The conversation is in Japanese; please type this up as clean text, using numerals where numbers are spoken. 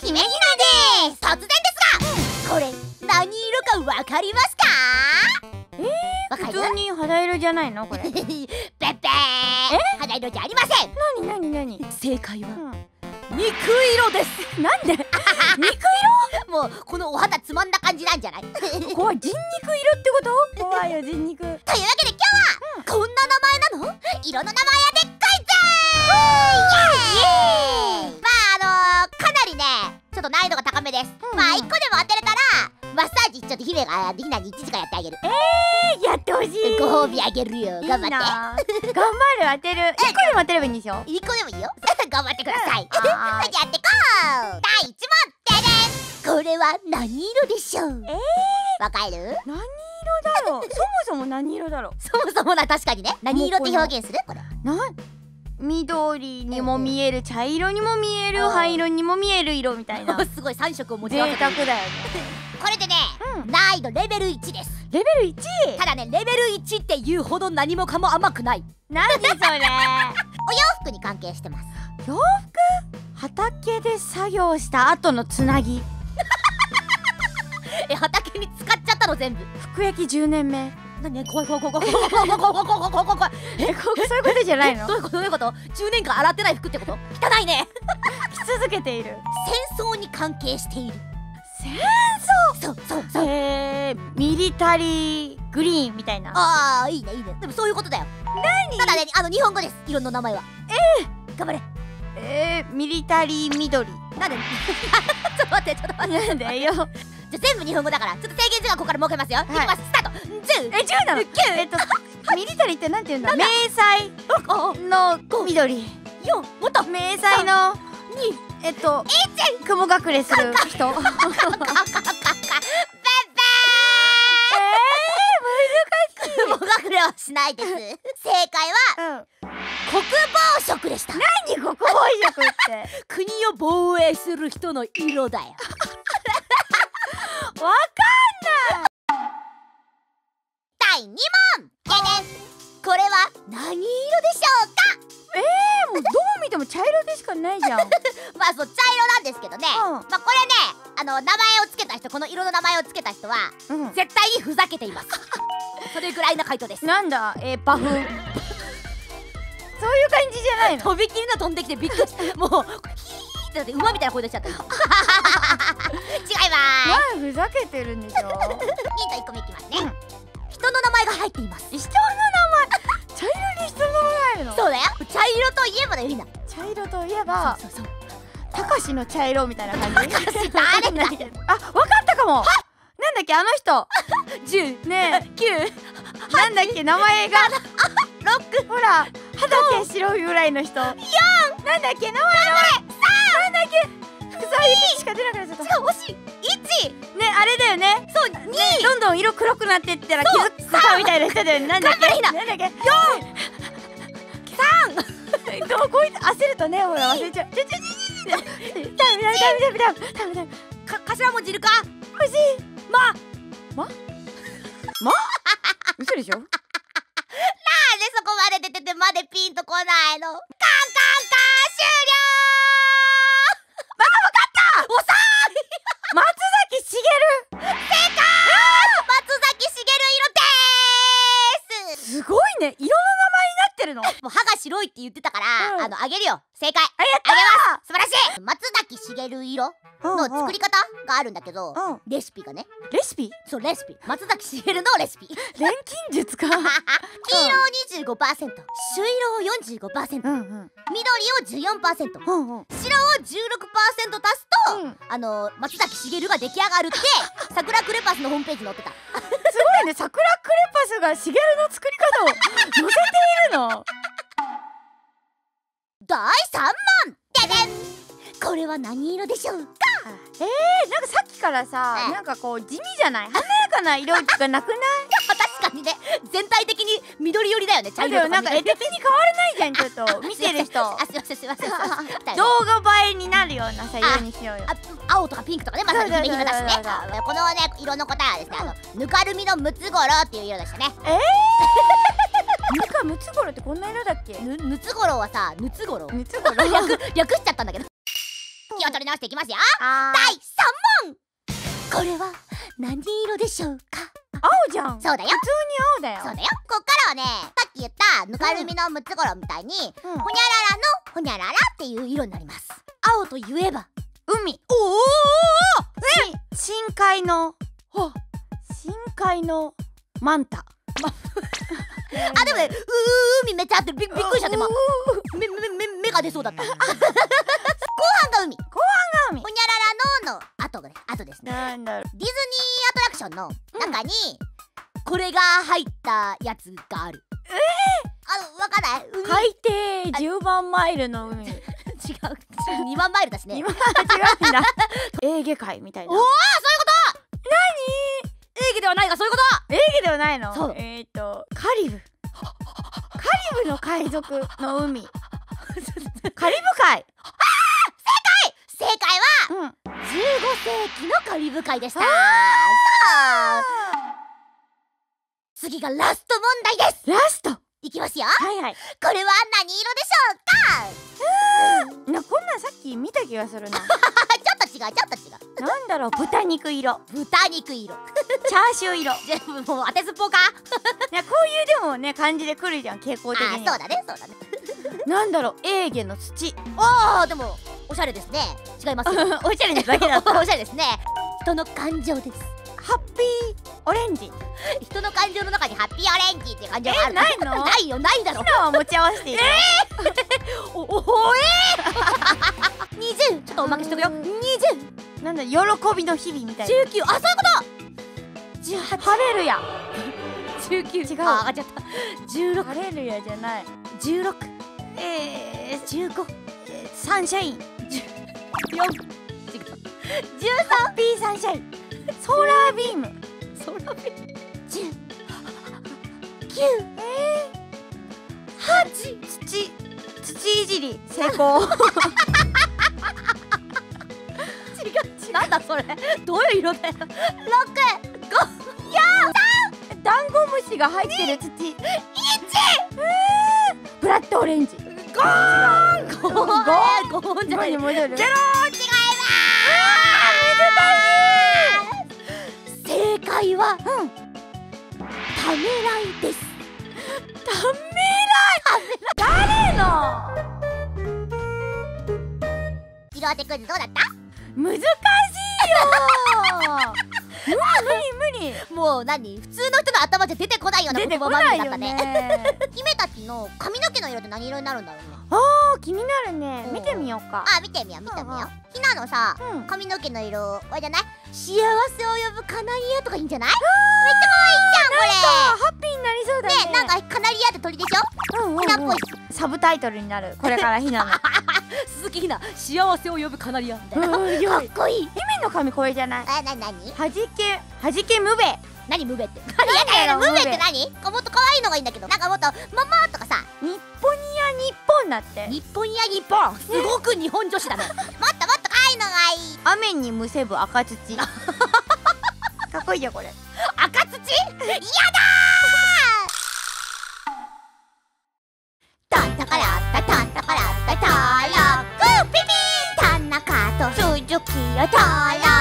姫ひなです。突然ですが、これ何色かわかりますか？普通に肌色じゃないのこれ？ペッペー。肌色じゃありません。なに正解は肉色です。なんで肉もうこのお肌つまんだ感じなんじゃない？怖い、人肉色ってこと？怖いよ人肉。というわけで今日はこんな名前なの？色の名前当てクイズ！イエーイ！かなりねちょっと難易度が高めです。まあ1個でも当てれたらマッサージちょっと姫がひなに1時間やってあげる。やってほしい。ご褒美あげるよ。頑張って。頑張る。当てる。1個でも当てればいいんでしょ？1個でもいいよ。頑張ってください。やってこう。第1問ででん。これは何色でしょう？わかる？何色だろう。そもそも何色だろう。そもそもな、確かにね。何色って表現する？これ緑にも見える、茶色にも見える、灰色にも見える色みたいな。すごい3色を持ち合わ贅せてる。沢だよね。これでね、難易度レベル1です。レベル 1？ ただね、レベル1っていうほど何もかも甘くない。何それ？お洋服に関係してます。洋服？畑で作業した後のつなぎ。畑に使っちゃったの全部。服役10年目。何？怖い。そういうことじゃないの？どういうこと？ 10 年間洗ってない服ってこと？汚いね。着続けている。戦争に関係している。戦争？そう。ミリタリーグリーンみたいな。ああ、いいね。でもそういうことだよ。ただね、日本語です。色の名前は。頑張れ。ミリタリー緑。なんで？ちょっと待って。なんだよ。じゃ全部日本語だから、ちょっと制限時間ここから設けますよ。いきます。スタート。10なの？9。ミリタリーってなんていうんだ？迷彩の緑。4。もっと。迷彩の1。雲隠れする人。難しい。雲隠れはしないです。正解は国防色でした。何国防色って国を防衛する人の色だよ。わかんない。第2問。これは何色でしょうか？もうどう見ても茶色でしかないじゃん。まあそう、茶色なんですけどね。まあこれね、名前をつけた人、この色の名前をつけた人は絶対にふざけています。それぐらいの回答です。なんだバフ。そういう感じじゃないの？とびきりの飛んできてびっくりした。もうヒーってなって馬みたいな声出しちゃった。違いまーす。ふざけてるんでしょ。ヒント1個目いきますね。人の名前が入っています。人の名前？茶色に人の名前入るの？そうだよ。茶色といえばだよ、みんな。茶色といえばそう。たかしの茶色みたいな感じ。誰だ？あ、わかったかも。なんだっけあの人。10ねえ9。なんだっけ名前が。6。ほら肌毛白いぐらいの人。4。なんだっけ名前。3。なんだっけ福沢諭吉しか出なくなっちゃった。惜しい。1。ね、あれだよね。そう、2。どんどん色黒くなってったら気づくかみたいな人だよね。なんだっけなんだっけ。4。3。どうこいつ焦るとね、ほら忘れちゃう。ダメ。頭文字いるか？欲しい。嘘でしょ？なんでそこまで出ててまでピンとこないの？カン終了。わかった。遅い。松崎しげる。正解。松崎しげる色でーす。すごいね。色の名前になってるの？もう歯が白いって言ってたから、あげるよ。正解。ありがとう。あげます。素晴らしい。松崎しげる色の作り方があるんだけど、レシピがね。レシピ？そう、レシピ。松崎しげるのレシピ。錬金術か。黄色を 25%、朱色を 45%、緑を 14%、白を 16% 足すと、松崎しげるが出来上がるって桜クレパスのホームページに載ってた。すごいね。桜クレパスがしげるの作り方を載せているの。第3問。これは何色でしょうか？なんかさっきからさ、なんかこう地味じゃない？華やかな色がなくない？確かにね、全体的に緑寄りだよね。茶色とかなんか絵的に変わらないじゃん。ちょっと見てる人。すいません。動画映えになるようなさ色にしようよ。青とかピンクとかね、まさに姫姫だしね。このね色の答えはですね、ぬかるみのムツゴロウっていう色でしたね。ムツゴロウってこんな色だっけ？ムツゴロウはさ、ムツゴロウ略しちゃったんだけど。気を取り直していきますよ。第第3問。これは何色でしょうか？青じゃん。そうだよ。普通に青だよ。そうだよ。こっからはね、さっき言ったぬかるみのムツゴロウみたいに、ほにゃららのほにゃららっていう色になります。青と言えば海。おお深海のマンタ。あ、でもね、海めっちゃ合ってる。びっくりしちゃって、目が出そうだった。後半が海。海。ほにゃららの後ですね。なんだろう。ディズニーアトラクションの中にこれが入ったやつがある。わかんない。海底10万マイルの海。違う。2万マイルだしね。違うんだ。エーゲ海みたいな。おお、そういうこと。何？エーゲではないがそういうこと。エーゲではないの？そう。カリブの海賊の海。カリブ海。正解は15世紀のカリブ海でした。次がラスト問題です。ラスト。いきますよ。はいはい。これは何色でしょうか？こんなんさっき見た気がするな。ちょっと違う。なんだろう、豚肉色。豚肉色。チャーシュー色。全部もう当てずっぽうか。いや、こういうでもね感じで来るじゃん、傾向的に。そうだね。なんだろう、エーゲの土。でもおしゃれですね。違います。おしゃれなだけだった。おしゃれですね。人の感情です。ハッピーオレンジ。人の感情の中にハッピーオレンジっていう感情がある。ないの？ないよ、ないだろ。昨日は持ち合わせている。20。ちょっとおまけしとくよ。20。なんだ、喜びの日々みたいな。19。そういうこと。18。ハレルヤ。19。違う。上がっちゃった。16。ハレルヤじゃない。16。15。サンシャイン。4。ハッピーサンシャイン。ソーラービーム。10。9。8。土いじり成功。なんだそれ。どういう色だよ。6。5。4。ダンゴムシが入ってる土。1。ブラッドオレンジ。5。5じゃない。戻る。違います。正解はためらいです。ためらい。誰の？色当てクイズどうだった？難しいよ。無理。もう何？普通の人の頭じゃ出てこないような言葉番組だったね。姫たちの髪の毛の色って何色になるんだろうね。気になるね。見てみようか。見てみよう。ひなのさ、髪の毛の色これじゃない？幸せを呼ぶカナリアとかいいんじゃない？めっちゃ可愛いじゃんこれ。ハッピーになりそうだね。なんかカナリアって鳥でしょ？ひなっぽい。サブタイトルになる。これからひなの。鈴木ひな、幸せを呼ぶカナリアみたいな。かっこいい。姫の髪これじゃない？何？はじけムベ。何ムベって？ムベって何？もっと可愛いのがいいんだけど。なんかもっとママとかさ。日本や日本だって。日本や日本。すごく日本女子だね。もっと可愛いのがいい。雨にむせぶ赤土。かっこいいよこれ。赤土？やだー。タンタカラッタタンタカラッタタラクピピー。田中と鈴木よタラ